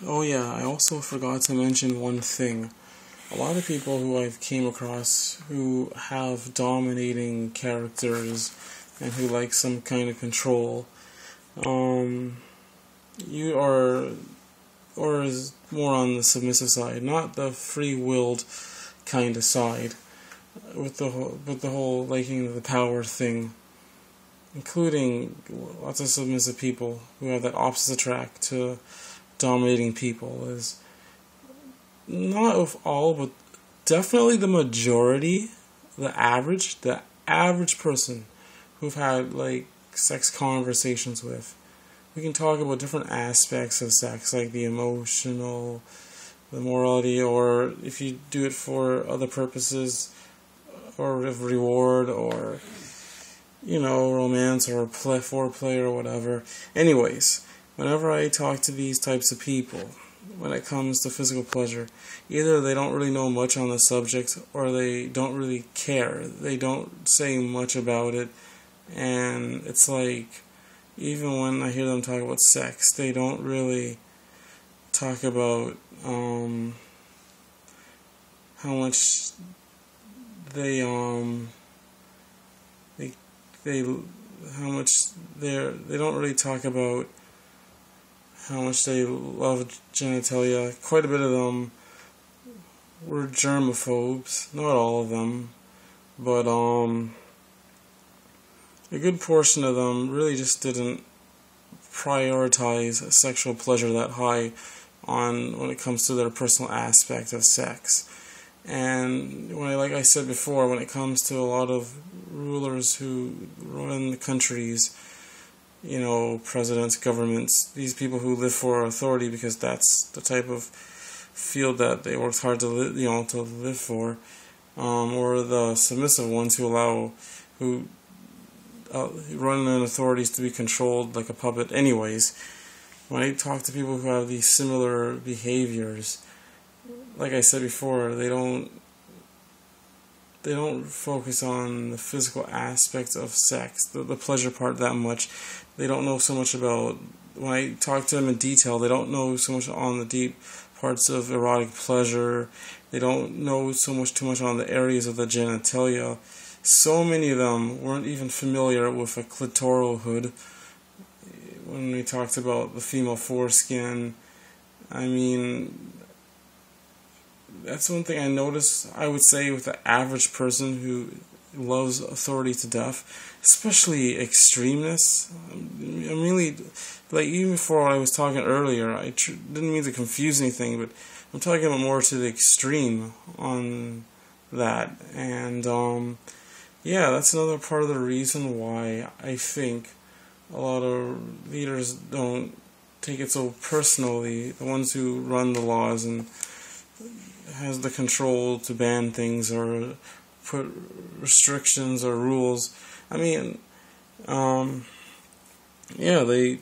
Oh yeah, I also forgot to mention one thing. A lot of people who I've came across who have dominating characters and who like some kind of control, um, you are, or is more on the submissive side, not the free-willed kind of side, with the whole liking of the power thing, including lots of submissive people who have that opposite attract to dominating people. Is not of all, but definitely the majority, the average person who've had like sex conversations with. We can talk about different aspects of sex, like the emotional, the morality, or if you do it for other purposes, or of reward, or romance, or foreplay, or whatever. Anyways, whenever I talk to these types of people, when it comes to physical pleasure, either they don't really know much on the subject, or they don't really care. They don't say much about it, and it's like, even when I hear them talk about sex, they don't really talk about how much they they how much they don't really talk about how much they love genitalia. Quite a bit of them were germaphobes, not all of them, but a good portion of them really just didn't prioritize sexual pleasure that high when it comes to their personal aspect of sex. And like I said before, when it comes to a lot of rulers who run the countries, presidents, governments, these people who live for authority because that's the type of field that they worked hard to live for, or the submissive ones who run in authorities to be controlled like a puppet. Anyways, when I talk to people who have these similar behaviors, like I said before, they don't focus on the physical aspects of sex, the pleasure part that much. They don't know so much about, when I talk to them in detail, they don't know so much on the deep parts of erotic pleasure. They don't know too much on the areas of the genitalia. So many of them weren't even familiar with a clitoral hood. When we talked about the female foreskin, I mean, that's one thing I noticed, I would say, with the average person who loves authority to death, especially extremeness. I'm really, like, even before I was talking earlier, I didn't mean to confuse anything, but I'm talking about more to the extreme on that. And yeah, that's another part of the reason why I think a lot of leaders don't take it so personally, the ones who run the laws and has the control to ban things or put restrictions or rules. I mean, yeah, the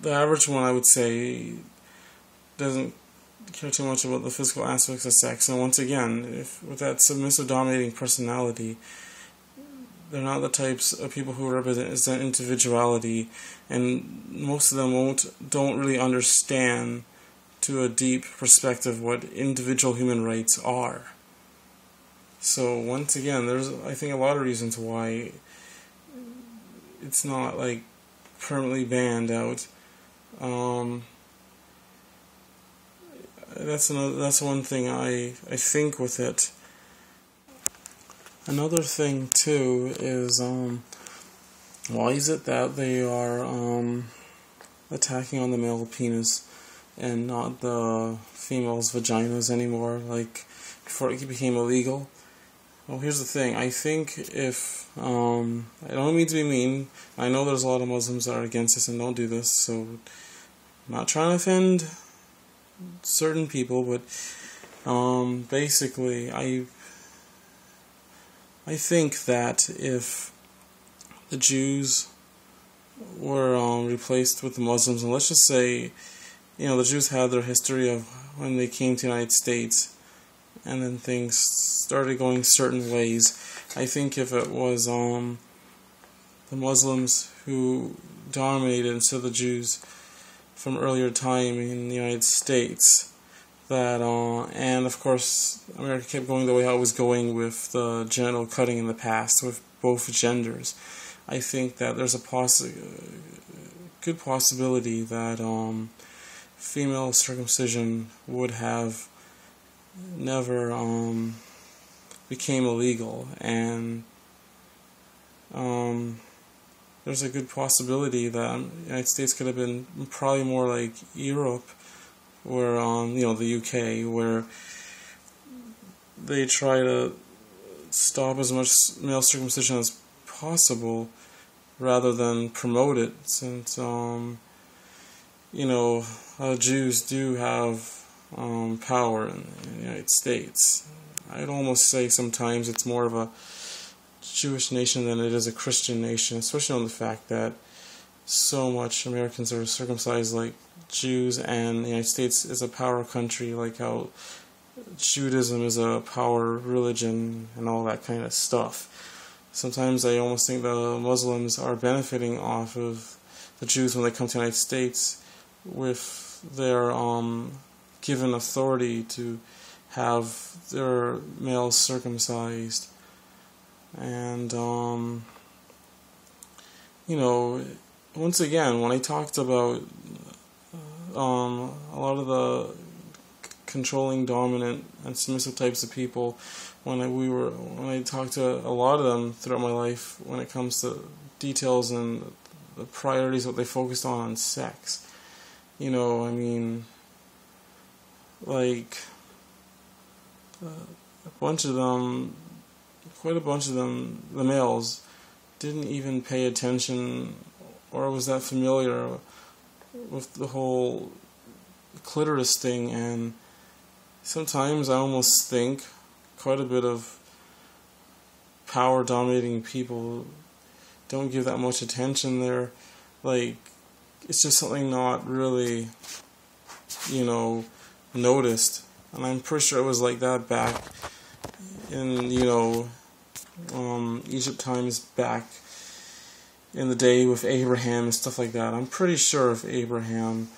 average one, I would say, doesn't care too much about the physical aspects of sex. And once again, with that submissive dominating personality, they're not the types of people who represent individuality, and most of them don't really understand to a deep perspective what individual human rights are. So once again, there's, I think, a lot of reasons why it's not like permanently banned out. That's one thing I think with it. Another thing too is why is it that they are attacking on the male penis and not the female's vaginas anymore, like before it became illegal? Well, here's the thing. I think if I don't mean to be mean. I know there's a lot of Muslims that are against this and don't do this, so I'm not trying to offend certain people, but basically, I think that if the Jews were replaced with the Muslims, and let's just say, the Jews had their history of when they came to the United States, and then things started going certain ways. I think if it was the Muslims who dominated instead of the Jews, from earlier time in the United States. That and of course America kept going the way I was going with the genital cutting in the past with both genders. I think that there's a good possibility that female circumcision would have never became illegal, and there's a good possibility that the United States could have been probably more like Europe, where the UK, where they try to stop as much male circumcision as possible rather than promote it, since Jews do have power in the United States. I'd almost say sometimes it's more of a Jewish nation than it is a Christian nation, especially on the fact that so much Americans are circumcised like Jews, and the United States is a power country, like how Judaism is a power religion and all that kind of stuff. Sometimes I almost think the Muslims are benefiting off of the Jews when they come to the United States with their given authority to have their males circumcised. And once again, when I talked about a lot of the controlling, dominant, and submissive types of people, when I talked to a lot of them throughout my life, when it comes to details and the priorities, what they focused on sex, quite a bunch of them, the males, didn't even pay attention or was that familiar with the whole clitoris thing, and sometimes I almost think quite a bit of power dominating people don't give that much attention there. Like, it's just something not really, noticed. And I'm pretty sure it was like that back in, Egypt times, back in the day with Abraham and stuff like that. I'm pretty sure if Abraham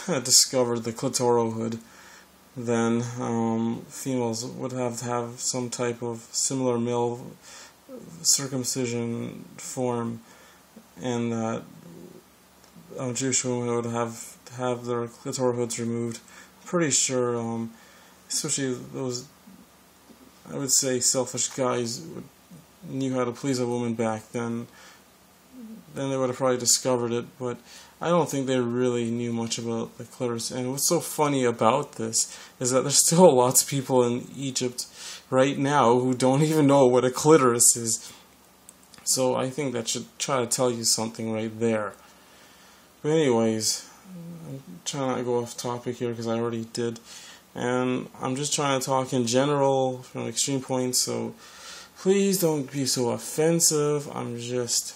discovered the clitoral hood, then females would have to have some type of similar male circumcision form, and that Jewish women would have to have their clitoral hoods removed. Pretty sure, especially those, I would say, selfish guys knew how to please a woman back then they would have probably discovered it, but I don't think they really knew much about the clitoris. And what's so funny about this is that there's still lots of people in Egypt right now who don't even know what a clitoris is. So I think that should try to tell you something right there. But anyways, I'm trying not to go off topic here because I already did. And I'm just trying to talk in general from extreme points, so please don't be so offensive. I'm just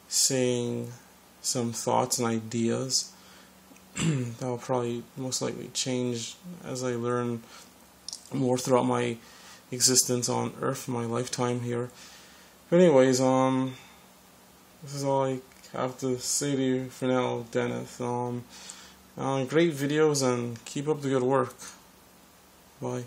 saying some thoughts and ideas that will probably most likely change as I learn more throughout my existence on Earth, my lifetime here. But anyways, this is all I have to say to you for now, Dennis. Great videos, and keep up the good work. Bye.